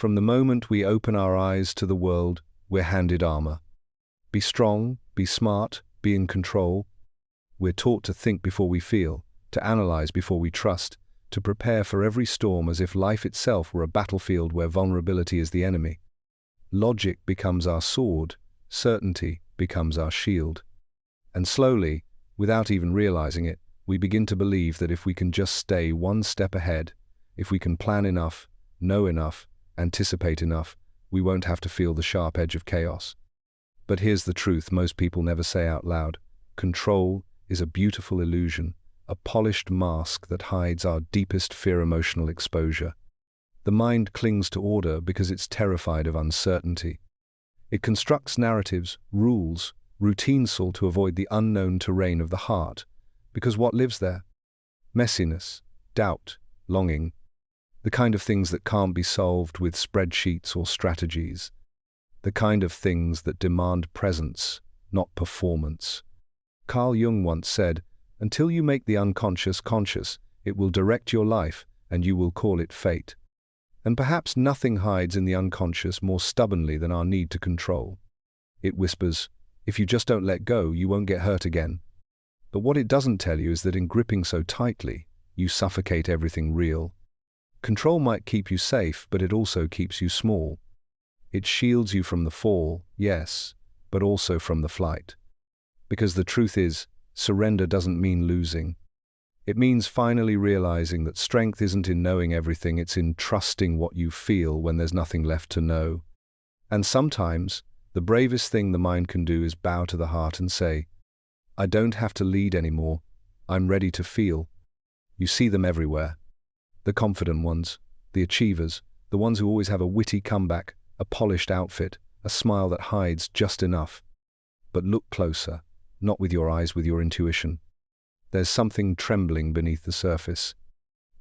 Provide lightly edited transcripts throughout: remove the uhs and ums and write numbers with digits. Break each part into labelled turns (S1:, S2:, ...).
S1: From the moment we open our eyes to the world, we're handed armor. Be strong, be smart, be in control. We're taught to think before we feel, to analyze before we trust, to prepare for every storm as if life itself were a battlefield where vulnerability is the enemy. Logic becomes our sword, certainty becomes our shield. And slowly, without even realizing it, we begin to believe that if we can just stay one step ahead, if we can plan enough, know enough, anticipate enough, we won't have to feel the sharp edge of chaos. But here's the truth most people never say out loud. Control is a beautiful illusion, a polished mask that hides our deepest fear emotional exposure. The mind clings to order because it's terrified of uncertainty. It constructs narratives, rules, routines to avoid the unknown terrain of the heart, because what lives there? Messiness, doubt, longing, the kind of things that can't be solved with spreadsheets or strategies, the kind of things that demand presence, not performance. Carl Jung once said, "Until you make the unconscious conscious, it will direct your life and you will call it fate." And perhaps nothing hides in the unconscious more stubbornly than our need to control. It whispers, if you just don't let go, you won't get hurt again. But what it doesn't tell you is that in gripping so tightly, you suffocate everything real. Control might keep you safe, but it also keeps you small. It shields you from the fall, yes, but also from the flight. Because the truth is, surrender doesn't mean losing. It means finally realizing that strength isn't in knowing everything, it's in trusting what you feel when there's nothing left to know. And sometimes, the bravest thing the mind can do is bow to the heart and say, I don't have to lead anymore, I'm ready to feel. You see them everywhere. The confident ones, the achievers, the ones who always have a witty comeback, a polished outfit, a smile that hides just enough. But look closer, not with your eyes, with your intuition. There's something trembling beneath the surface.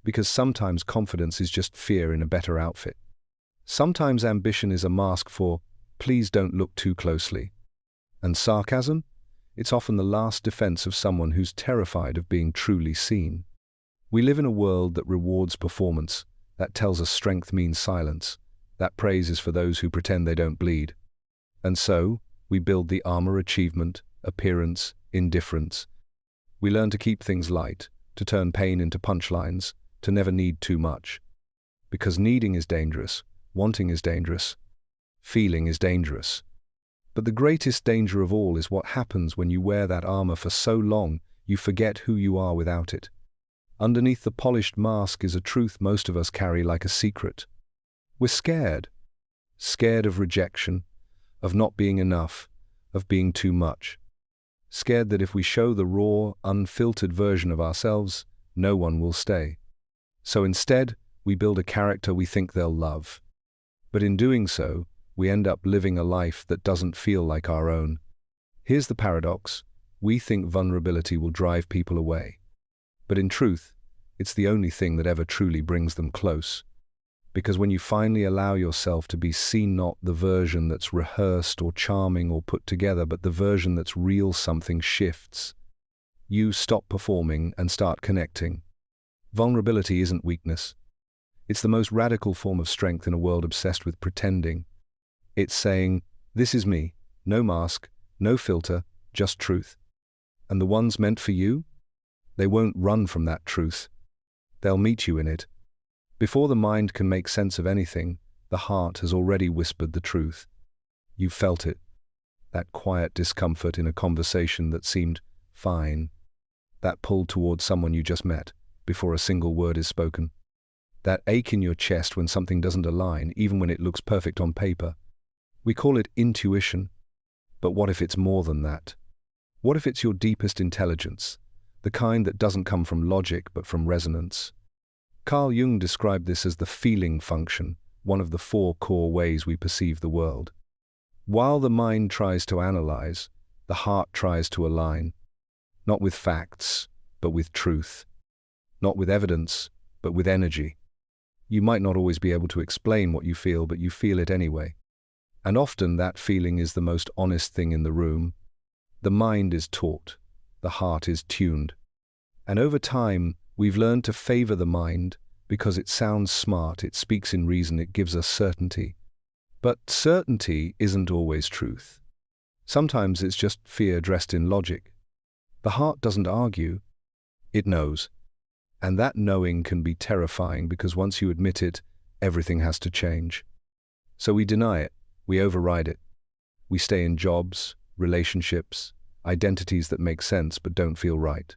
S1: Because sometimes confidence is just fear in a better outfit. Sometimes ambition is a mask for, please don't look too closely. And sarcasm? It's often the last defense of someone who's terrified of being truly seen. We live in a world that rewards performance, that tells us strength means silence, that praise is for those who pretend they don't bleed. And so, we build the armor: achievement, appearance, indifference. We learn to keep things light, to turn pain into punchlines, to never need too much. Because needing is dangerous, wanting is dangerous, feeling is dangerous. But the greatest danger of all is what happens when you wear that armor for so long, you forget who you are without it. Underneath the polished mask is a truth most of us carry like a secret. We're scared. Scared of rejection, of not being enough, of being too much. Scared that if we show the raw, unfiltered version of ourselves, no one will stay. So instead, we build a character we think they'll love. But in doing so, we end up living a life that doesn't feel like our own. Here's the paradox: we think vulnerability will drive people away. But in truth, it's the only thing that ever truly brings them close. Because when you finally allow yourself to be seen, not the version that's rehearsed or charming or put together, but the version that's real, something shifts. You stop performing and start connecting. Vulnerability isn't weakness. It's the most radical form of strength in a world obsessed with pretending. It's saying, this is me, no mask, no filter, just truth. And the ones meant for you? They won't run from that truth. They'll meet you in it. Before the mind can make sense of anything, the heart has already whispered the truth. You've felt it. That quiet discomfort in a conversation that seemed fine. That pull towards someone you just met, before a single word is spoken. That ache in your chest when something doesn't align, even when it looks perfect on paper. We call it intuition. But what if it's more than that? What if it's your deepest intelligence? The kind that doesn't come from logic but from resonance. Carl Jung described this as the feeling function, one of the 4 core ways we perceive the world. While the mind tries to analyze, the heart tries to align. Not with facts, but with truth. Not with evidence, but with energy. You might not always be able to explain what you feel, but you feel it anyway. And often that feeling is the most honest thing in the room. The mind is taught. The heart is tuned. And over time, we've learned to favor the mind, Because it sounds smart, it speaks in reason, it gives us certainty. But certainty isn't always truth. Sometimes it's just fear dressed in logic. The heart doesn't argue, it knows. And that knowing can be terrifying because once you admit it, everything has to change. So we deny it, we override it. We stay in jobs, relationships, identities that make sense but don't feel right.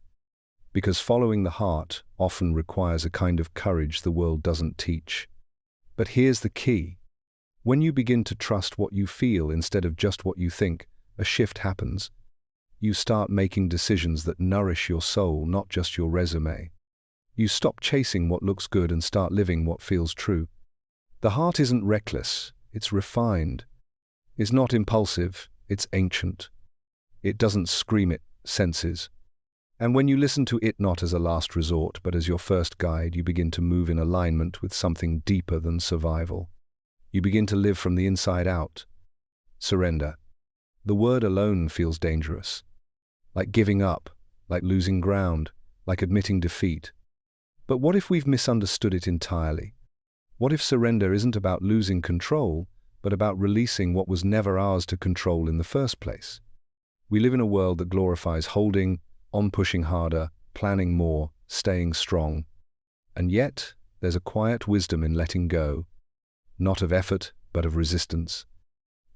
S1: Because following the heart often requires a kind of courage the world doesn't teach. But here's the key. When you begin to trust what you feel instead of just what you think, a shift happens. You start making decisions that nourish your soul, not just your resume. You stop chasing what looks good and start living what feels true. The heart isn't reckless, it's refined. It's not impulsive, it's ancient. It doesn't scream, it senses. And when you listen to it not as a last resort, but as your first guide, you begin to move in alignment with something deeper than survival. You begin to live from the inside out. Surrender. The word alone feels dangerous. Like giving up, like losing ground, like admitting defeat. But what if we've misunderstood it entirely? What if surrender isn't about losing control, but about releasing what was never ours to control in the first place? We live in a world that glorifies holding, on pushing harder, planning more, staying strong. And yet, there's a quiet wisdom in letting go. Not of effort, but of resistance.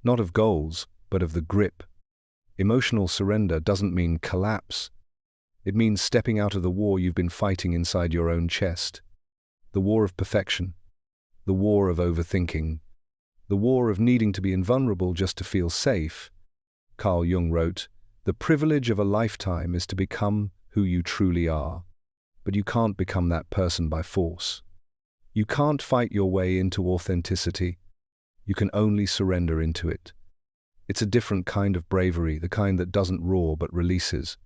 S1: Not of goals, but of the grip. Emotional surrender doesn't mean collapse. It means stepping out of the war you've been fighting inside your own chest. The war of perfection. The war of overthinking. The war of needing to be invulnerable just to feel safe. Carl Jung wrote, "The privilege of a lifetime is to become who you truly are. But you can't become that person by force. You can't fight your way into authenticity. You can only surrender into it. It's a different kind of bravery, the kind that doesn't roar but releases.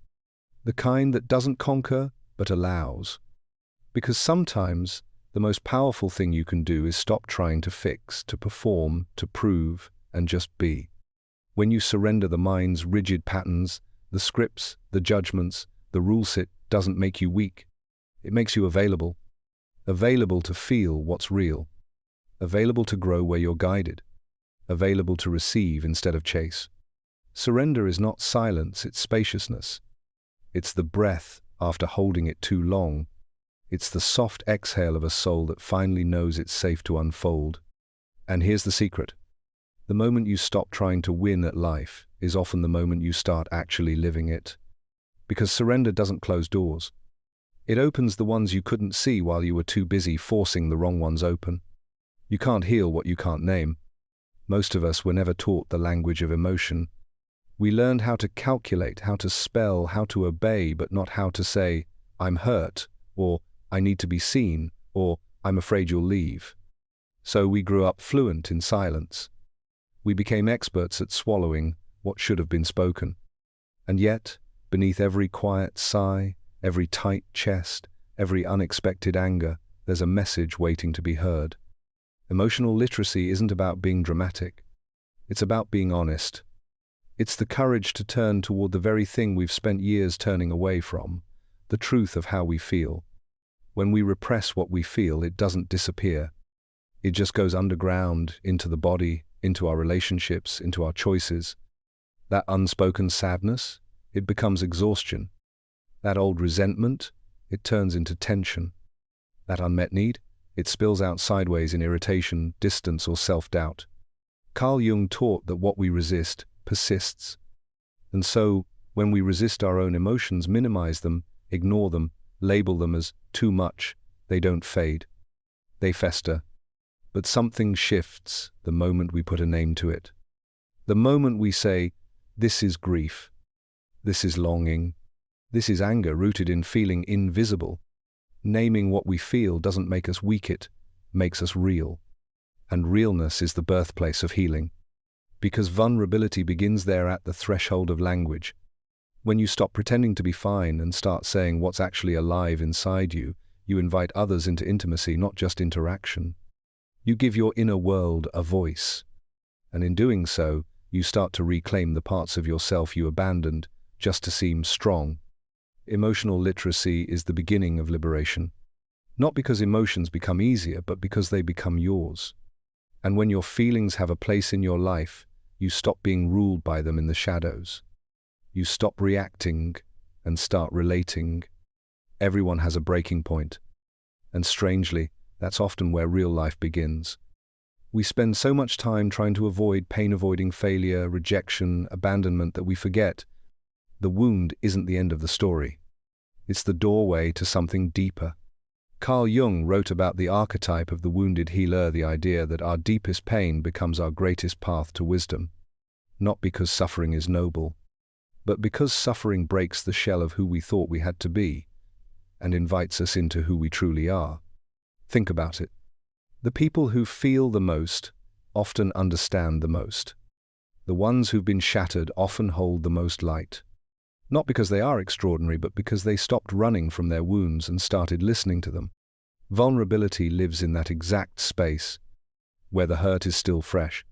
S1: The kind that doesn't conquer but allows. Because sometimes the most powerful thing you can do is stop trying to fix, to perform, to prove, and just be. When you surrender the mind's rigid patterns, the scripts, the judgments, the rule set doesn't make you weak. It makes you available. Available to feel what's real. Available to grow where you're guided. Available to receive instead of chase. Surrender is not silence, it's spaciousness. It's the breath after holding it too long. It's the soft exhale of a soul that finally knows it's safe to unfold. And here's the secret. The moment you stop trying to win at life is often the moment you start actually living it. Because surrender doesn't close doors. It opens the ones you couldn't see while you were too busy forcing the wrong ones open. You can't heal what you can't name. Most of us were never taught the language of emotion. We learned how to calculate, how to spell, how to obey, but not how to say, "I'm hurt," or "I need to be seen," or "I'm afraid you'll leave." So we grew up fluent in silence. We became experts at swallowing what should have been spoken. And yet, beneath every quiet sigh, every tight chest, every unexpected anger, there's a message waiting to be heard. Emotional literacy isn't about being dramatic. It's about being honest. It's the courage to turn toward the very thing we've spent years turning away from, the truth of how we feel. When we repress what we feel, it doesn't disappear. It just goes underground, into the body, into our relationships, into our choices. That unspoken sadness, it becomes exhaustion. That old resentment, it turns into tension. That unmet need, it spills out sideways in irritation, distance, or self-doubt. Carl Jung taught that what we resist persists. And so, when we resist our own emotions, minimize them, ignore them, label them as too much, they don't fade. They fester. But something shifts the moment we put a name to it. The moment we say, "This is grief. This is longing. This is anger rooted in feeling invisible." Naming what we feel doesn't make us weak, it makes us real. And realness is the birthplace of healing. Because vulnerability begins there at the threshold of language. When you stop pretending to be fine and start saying what's actually alive inside you, you invite others into intimacy, not just interaction. You give your inner world a voice. And in doing so, you start to reclaim the parts of yourself you abandoned just to seem strong. Emotional literacy is the beginning of liberation. Not because emotions become easier, but because they become yours. And when your feelings have a place in your life, you stop being ruled by them in the shadows. You stop reacting and start relating. Everyone has a breaking point. And strangely, that's often where real life begins. We spend so much time trying to avoid pain-avoiding failure, rejection, abandonment that we forget the wound isn't the end of the story. It's the doorway to something deeper. Carl Jung wrote about the archetype of the wounded healer, the idea that our deepest pain becomes our greatest path to wisdom. Not because suffering is noble, but because suffering breaks the shell of who we thought we had to be and invites us into who we truly are. Think about it. The people who feel the most often understand the most. The ones who've been shattered often hold the most light. Not because they are extraordinary, but because they stopped running from their wounds and started listening to them. Vulnerability lives in that exact space, where the hurt is still fresh,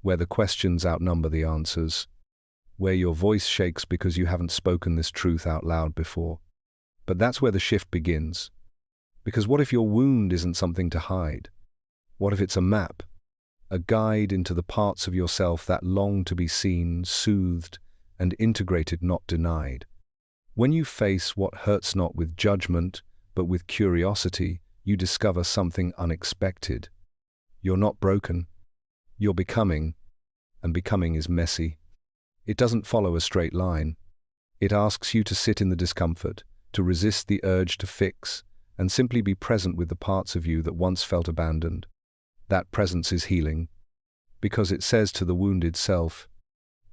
S1: where the questions outnumber the answers, where your voice shakes because you haven't spoken this truth out loud before. But that's where the shift begins. Because what if your wound isn't something to hide? What if it's a map, a guide into the parts of yourself that long to be seen, soothed, and integrated, not denied? When you face what hurts not with judgment, but with curiosity, you discover something unexpected. You're not broken. You're becoming, and becoming is messy. It doesn't follow a straight line. It asks you to sit in the discomfort, to resist the urge to fix, and simply be present with the parts of you that once felt abandoned. That presence is healing, because it says to the wounded self,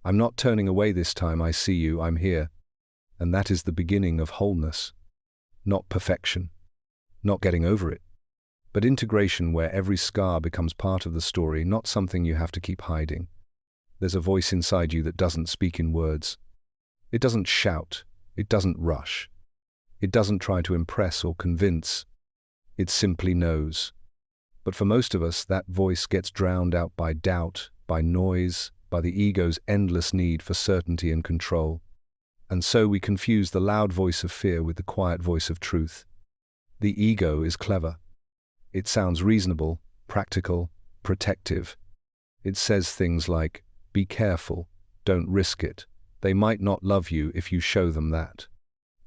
S1: I'm not turning away this time, I see you, I'm here. And that is the beginning of wholeness. Not perfection, not getting over it, but integration where every scar becomes part of the story, not something you have to keep hiding. There's a voice inside you that doesn't speak in words. It doesn't shout, it doesn't rush. It doesn't try to impress or convince. It simply knows. But for most of us, that voice gets drowned out by doubt, by noise, by the ego's endless need for certainty and control. And so we confuse the loud voice of fear with the quiet voice of truth. The ego is clever. It sounds reasonable, practical, protective. It says things like, be careful, don't risk it. They might not love you if you show them that.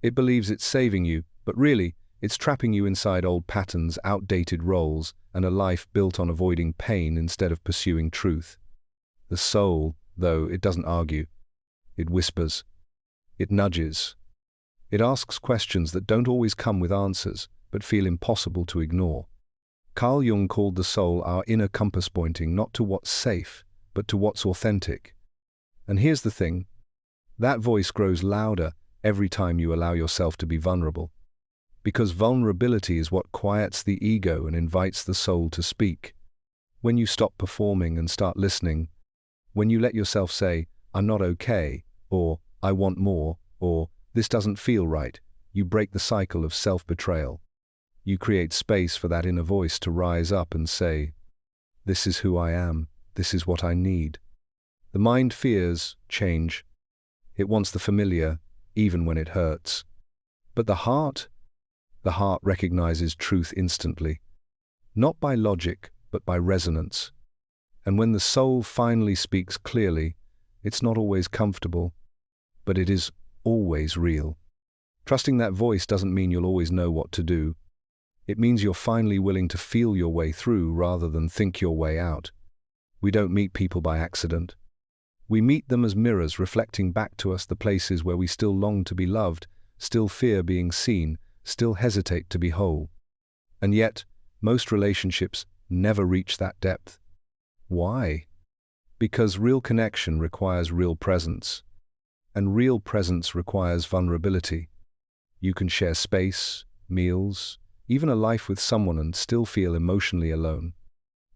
S1: It believes it's saving you, but really, it's trapping you inside old patterns, outdated roles, and a life built on avoiding pain instead of pursuing truth. The soul, though, it doesn't argue. It whispers. It nudges. It asks questions that don't always come with answers, but feel impossible to ignore. Carl Jung called the soul our inner compass, pointing not to what's safe, but to what's authentic. And here's the thing. That voice grows louder every time you allow yourself to be vulnerable. Because vulnerability is what quiets the ego and invites the soul to speak. When you stop performing and start listening, when you let yourself say, I'm not okay, or I want more, or this doesn't feel right, you break the cycle of self-betrayal. You create space for that inner voice to rise up and say, this is who I am, this is what I need. The mind fears change. It wants the familiar, even when it hurts. But the heart recognizes truth instantly, not by logic, but by resonance. And when the soul finally speaks clearly, it's not always comfortable, but it is always real. Trusting that voice doesn't mean you'll always know what to do. It means you're finally willing to feel your way through rather than think your way out. We don't meet people by accident. We meet them as mirrors reflecting back to us the places where we still long to be loved, still fear being seen, still hesitate to be whole. And yet, most relationships never reach that depth. Why? Because real connection requires real presence, and real presence requires vulnerability. You can share space, meals, even a life with someone and still feel emotionally alone.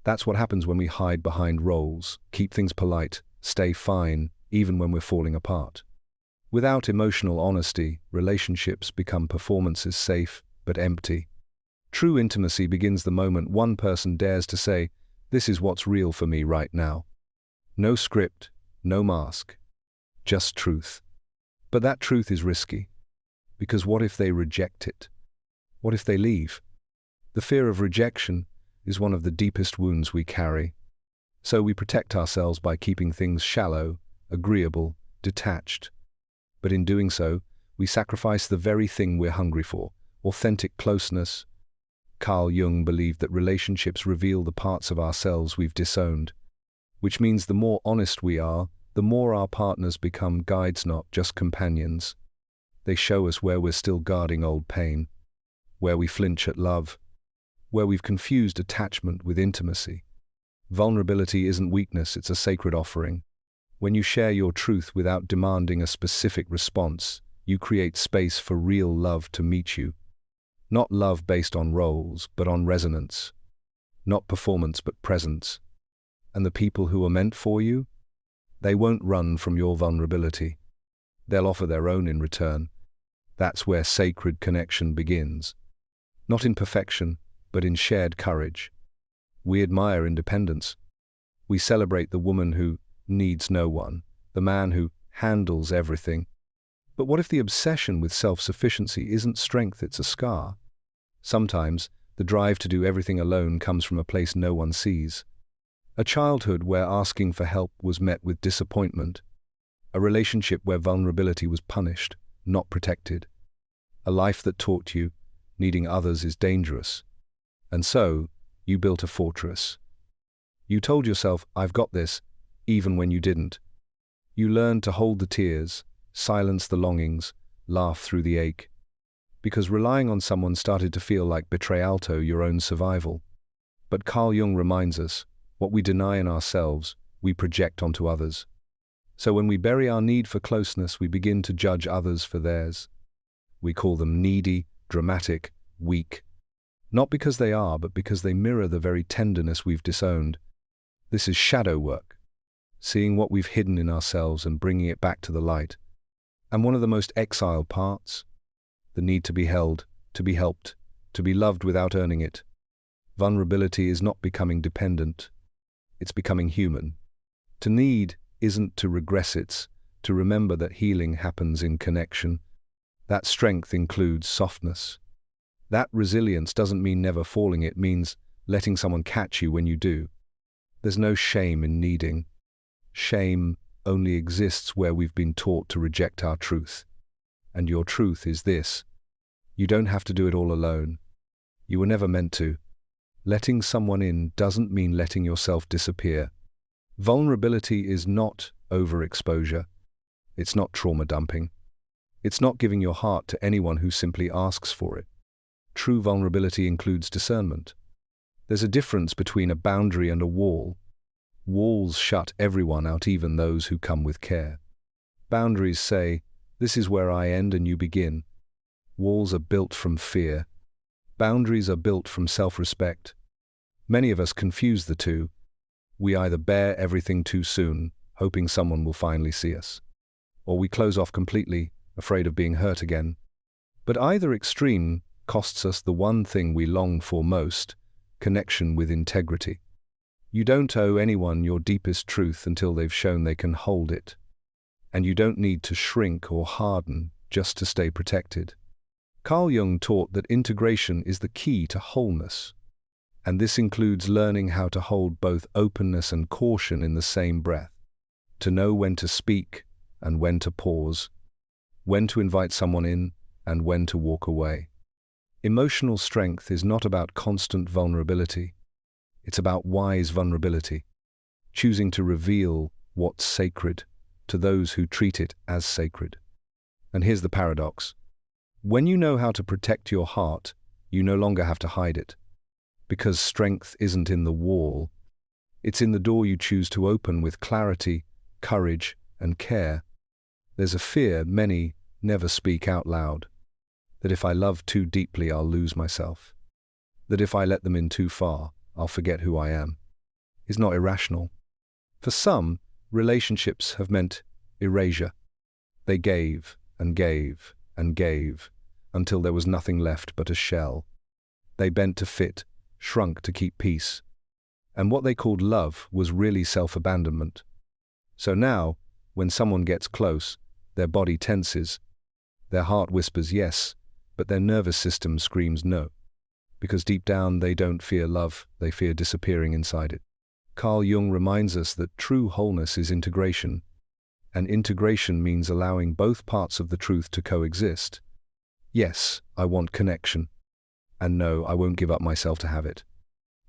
S1: That's what happens when we hide behind roles, keep things polite, stay fine, even when we're falling apart. Without emotional honesty, relationships become performances, safe but empty. True intimacy begins the moment one person dares to say, this is what's real for me right now. No script, no mask, just truth. But that truth is risky, because what if they reject it? What if they leave? The fear of rejection is one of the deepest wounds we carry. So we protect ourselves by keeping things shallow, agreeable, detached. But in doing so, we sacrifice the very thing we're hungry for, authentic closeness. Carl Jung believed that relationships reveal the parts of ourselves we've disowned, which means the more honest we are, the more our partners become guides, not just companions. They show us where we're still guarding old pain, where we flinch at love, where we've confused attachment with intimacy. Vulnerability isn't weakness, it's a sacred offering. When you share your truth without demanding a specific response, you create space for real love to meet you. Not love based on roles, but on resonance. Not performance, but presence. And the people who are meant for you? They won't run from your vulnerability. They'll offer their own in return. That's where sacred connection begins. Not in perfection, but in shared courage. We admire independence. We celebrate the woman who needs no one, the man who handles everything. But what if the obsession with self-sufficiency isn't strength, it's a scar? Sometimes, the drive to do everything alone comes from a place no one sees. A childhood where asking for help was met with disappointment. A relationship where vulnerability was punished, not protected. A life that taught you needing others is dangerous. And so, you built a fortress. You told yourself, I've got this, even when you didn't. You learned to hold the tears, silence the longings, laugh through the ache. Because relying on someone started to feel like betrayal to your own survival. But Carl Jung reminds us, what we deny in ourselves, we project onto others. So when we bury our need for closeness, we begin to judge others for theirs. We call them needy, dramatic, weak. Not because they are, but because they mirror the very tenderness we've disowned. This is shadow work, seeing what we've hidden in ourselves and bringing it back to the light. And one of the most exiled parts, the need to be held, to be helped, to be loved without earning it. Vulnerability is not becoming dependent, it's becoming human. To need isn't to regress, it's to remember that healing happens in connection. That strength includes softness. That resilience doesn't mean never falling, it means letting someone catch you when you do. There's no shame in needing. Shame only exists where we've been taught to reject our truth. And your truth is this: you don't have to do it all alone. You were never meant to. Letting someone in doesn't mean letting yourself disappear. Vulnerability is not overexposure. It's not trauma dumping. It's not giving your heart to anyone who simply asks for it. True vulnerability includes discernment. There's a difference between a boundary and a wall. Walls shut everyone out, even those who come with care. Boundaries say, this is where I end and you begin. Walls are built from fear. Boundaries are built from self-respect. Many of us confuse the two. We either bear everything too soon, hoping someone will finally see us, or we close off completely, afraid of being hurt again. But either extreme costs us the one thing we long for most: connection with integrity. You don't owe anyone your deepest truth until they've shown they can hold it. And you don't need to shrink or harden just to stay protected. Carl Jung taught that integration is the key to wholeness. And this includes learning how to hold both openness and caution in the same breath. To know when to speak and when to pause. When to invite someone in and when to walk away. Emotional strength is not about constant vulnerability. It's about wise vulnerability, choosing to reveal what's sacred to those who treat it as sacred. And here's the paradox. When you know how to protect your heart, you no longer have to hide it. Because strength isn't in the wall, it's in the door you choose to open with clarity, courage, and care. There's a fear many never speak out loud. That if I love too deeply, I'll lose myself. That if I let them in too far, I'll forget who I am. Is not irrational. For some, relationships have meant erasure. They gave and gave and gave until there was nothing left but a shell. They bent to fit, shrunk to keep peace. And what they called love was really self-abandonment. So now, when someone gets close, their body tenses, their heart whispers yes, but their nervous system screams no. because deep down they don't fear love, they fear disappearing inside it. Carl Jung reminds us that true wholeness is integration, and integration means allowing both parts of the truth to coexist. Yes, I want connection, and no, I won't give up myself to have it.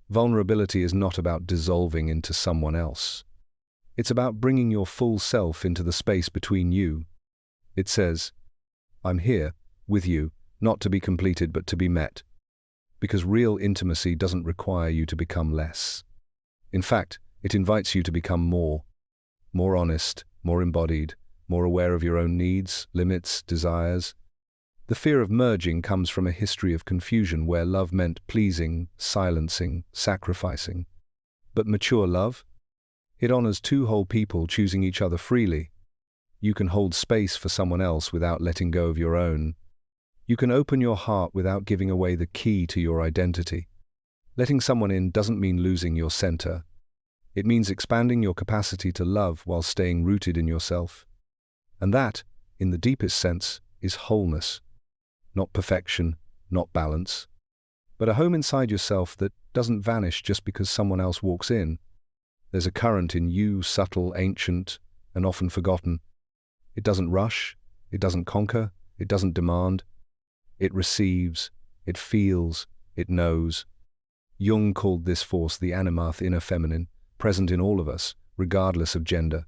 S1: Vulnerability is not about dissolving into someone else. It's about bringing your full self into the space between you. It says, I'm here, with you, not to be completed but to be met. Because real intimacy doesn't require you to become less. In fact, it invites you to become more honest, more embodied, more aware of your own needs, limits, desires. The fear of merging comes from a history of confusion where love meant pleasing, silencing, sacrificing. But mature love? It honors two whole people choosing each other freely. You can hold space for someone else without letting go of your own. You can open your heart without giving away the key to your identity. Letting someone in doesn't mean losing your center. It means expanding your capacity to love while staying rooted in yourself. And that, in the deepest sense, is wholeness. Not perfection, not balance, but a home inside yourself that doesn't vanish just because someone else walks in. There's a current in you, subtle, ancient, and often forgotten. It doesn't rush, it doesn't conquer, it doesn't demand. It receives, it feels, it knows. Jung called this force the animath inner feminine, present in all of us, regardless of gender.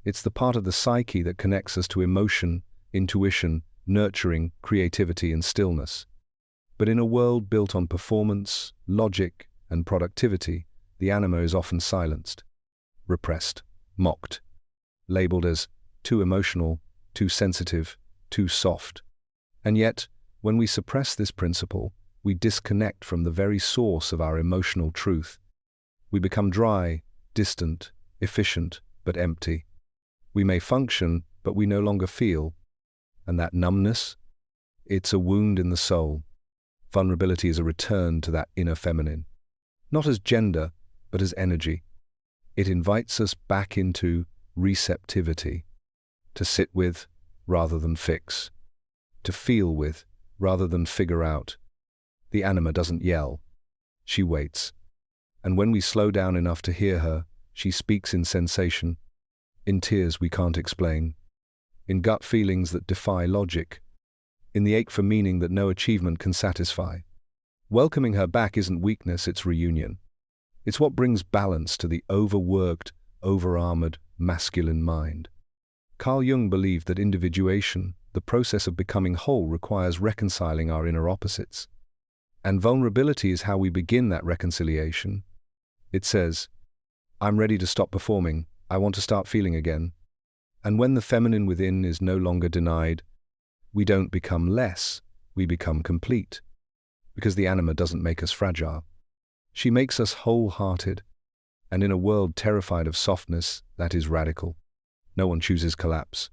S1: It's the part of the psyche that connects us to emotion, intuition, nurturing, creativity, and stillness. But in a world built on performance, logic, and productivity, the anima is often silenced, repressed, mocked, labeled as too emotional, too sensitive, too soft. And yet, when we suppress this principle, we disconnect from the very source of our emotional truth. We become dry, distant, efficient, but empty. We may function, but we no longer feel. And that numbness? It's a wound in the soul. Vulnerability is a return to that inner feminine. Not as gender, but as energy. It invites us back into receptivity, to sit with rather than fix, to feel with rather than figure out. The anima doesn't yell. She waits. And when we slow down enough to hear her, she speaks in sensation, in tears we can't explain, in gut feelings that defy logic, in the ache for meaning that no achievement can satisfy. Welcoming her back isn't weakness, it's reunion. It's what brings balance to the overworked, over-armored, masculine mind. Carl Jung believed that individuation, the process of becoming whole, requires reconciling our inner opposites. And vulnerability is how we begin that reconciliation. It says, I'm ready to stop performing, I want to start feeling again. And when the feminine within is no longer denied, we don't become less, we become complete. Because the anima doesn't make us fragile. She makes us wholehearted. And in a world terrified of softness, that is radical. No one chooses collapse.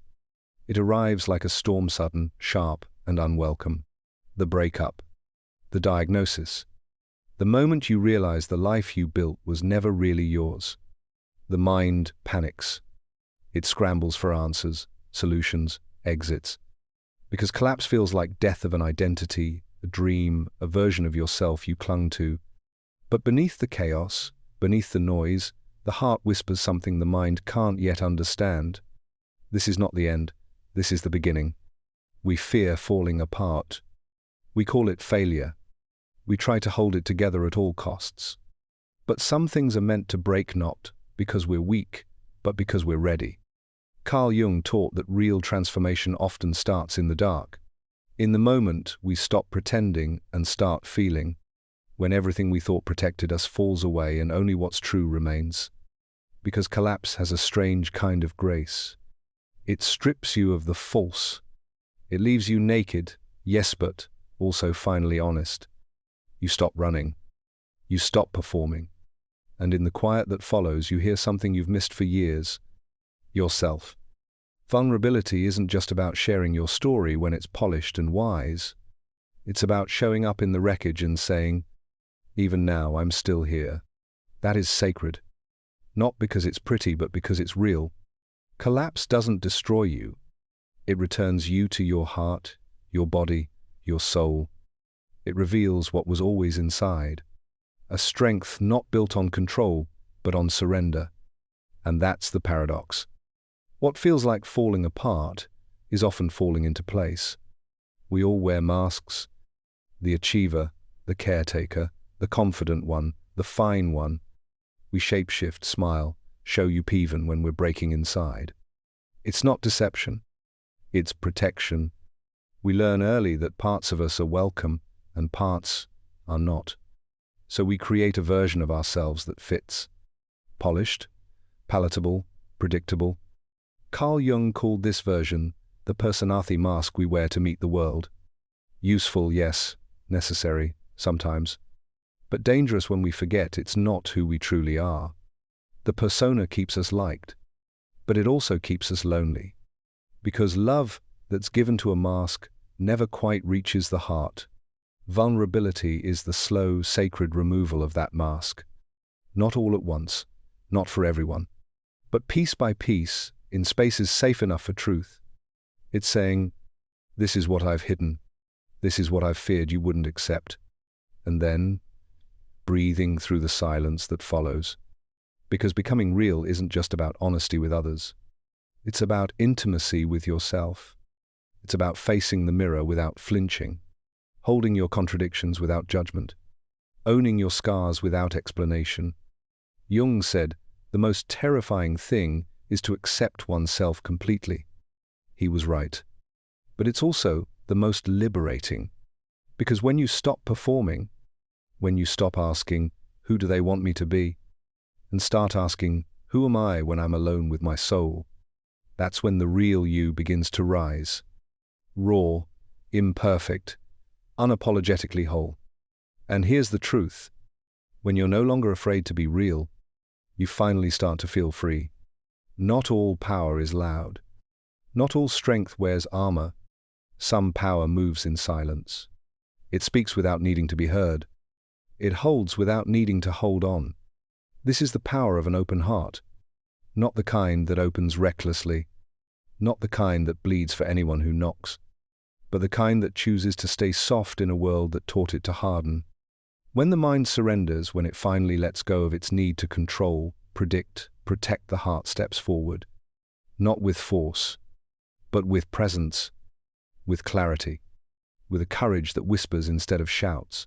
S1: It arrives like a storm, sudden, sharp, and unwelcome. The breakup. The diagnosis. The moment you realize the life you built was never really yours. The mind panics. It scrambles for answers, solutions, exits. Because collapse feels like death of an identity, a dream, a version of yourself you clung to. But beneath the chaos, beneath the noise, the heart whispers something the mind can't yet understand. This is not the end. This is the beginning. We fear falling apart. We call it failure. We try to hold it together at all costs. But some things are meant to break not because we're weak, but because we're ready. Carl Jung taught that real transformation often starts in the dark. In the moment, we stop pretending and start feeling. When everything we thought protected us falls away and only what's true remains. Because collapse has a strange kind of grace. It strips you of the false. It leaves you naked, yes, but also finally honest. You stop running. You stop performing. And in the quiet that follows, you hear something you've missed for years. Yourself. Vulnerability isn't just about sharing your story when it's polished and wise. It's about showing up in the wreckage and saying, even now, I'm still here. That is sacred. Not because it's pretty, but because it's real. Collapse doesn't destroy you. It returns you to your heart, your body, your soul. It reveals what was always inside. A strength not built on control, but on surrender. And that's the paradox. What feels like falling apart is often falling into place. We all wear masks. The achiever, the caretaker, the confident one, the fine one. We shapeshift, smile, show you even when we're breaking inside. It's not deception. It's protection. We learn early that parts of us are welcome and parts are not. So we create a version of ourselves that fits. Polished, palatable, predictable. Carl Jung called this version the personality mask we wear to meet the world. Useful, yes, necessary, sometimes. But dangerous when we forget it's not who we truly are. The persona keeps us liked, but it also keeps us lonely. Because love that's given to a mask never quite reaches the heart. Vulnerability is the slow, sacred removal of that mask. Not all at once, not for everyone, but piece by piece, in spaces safe enough for truth. It's saying, this is what I've hidden. This is what I've feared you wouldn't accept. And then, breathing through the silence that follows. Because becoming real isn't just about honesty with others. It's about intimacy with yourself. It's about facing the mirror without flinching, holding your contradictions without judgment, owning your scars without explanation. Jung said, the most terrifying thing is to accept oneself completely. He was right. But it's also the most liberating. Because when you stop performing, when you stop asking, who do they want me to be? And start asking, who am I when I'm alone with my soul? That's when the real you begins to rise. Raw, imperfect, unapologetically whole. And here's the truth. When you're no longer afraid to be real, you finally start to feel free. Not all power is loud. Not all strength wears armor. Some power moves in silence. It speaks without needing to be heard. It holds without needing to hold on. This is the power of an open heart. Not the kind that opens recklessly. Not the kind that bleeds for anyone who knocks. But the kind that chooses to stay soft in a world that taught it to harden. When the mind surrenders, when it finally lets go of its need to control, predict, protect, the heart steps forward. Not with force, but with presence, with clarity, with a courage that whispers instead of shouts.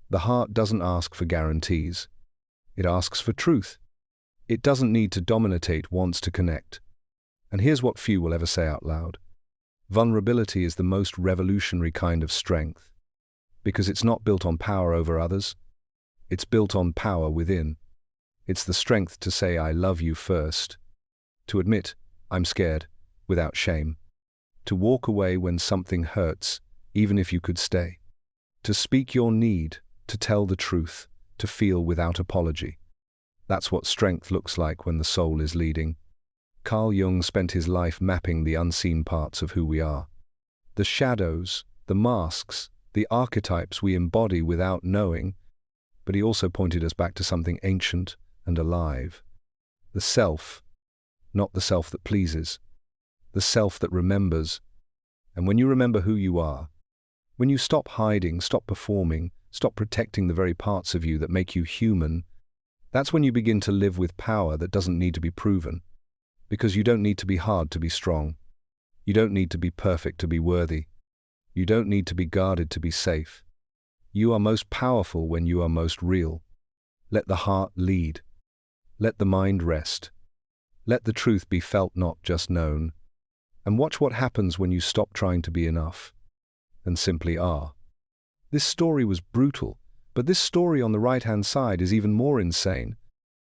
S1: The heart doesn't ask for guarantees. It asks for truth. It doesn't need to dominate, it wants to connect. And here's what few will ever say out loud. Vulnerability is the most revolutionary kind of strength. Because it's not built on power over others. It's built on power within. It's the strength to say, I love you first. To admit, I'm scared, without shame. To walk away when something hurts, even if you could stay. To speak your need, to tell the truth, to feel without apology. That's what strength looks like when the soul is leading. Carl Jung spent his life mapping the unseen parts of who we are. The shadows, the masks, the archetypes we embody without knowing, but he also pointed us back to something ancient and alive. The self, not the self that pleases, the self that remembers. And when you remember who you are, when you stop hiding, stop performing, stop protecting the very parts of you that make you human, that's when you begin to live with power that doesn't need to be proven. Because you don't need to be hard to be strong. You don't need to be perfect to be worthy. You don't need to be guarded to be safe. You are most powerful when you are most real. Let the heart lead. Let the mind rest. Let the truth be felt, not just known. And watch what happens when you stop trying to be enough and simply are. This story was brutal, but this story on the right-hand side is even more insane.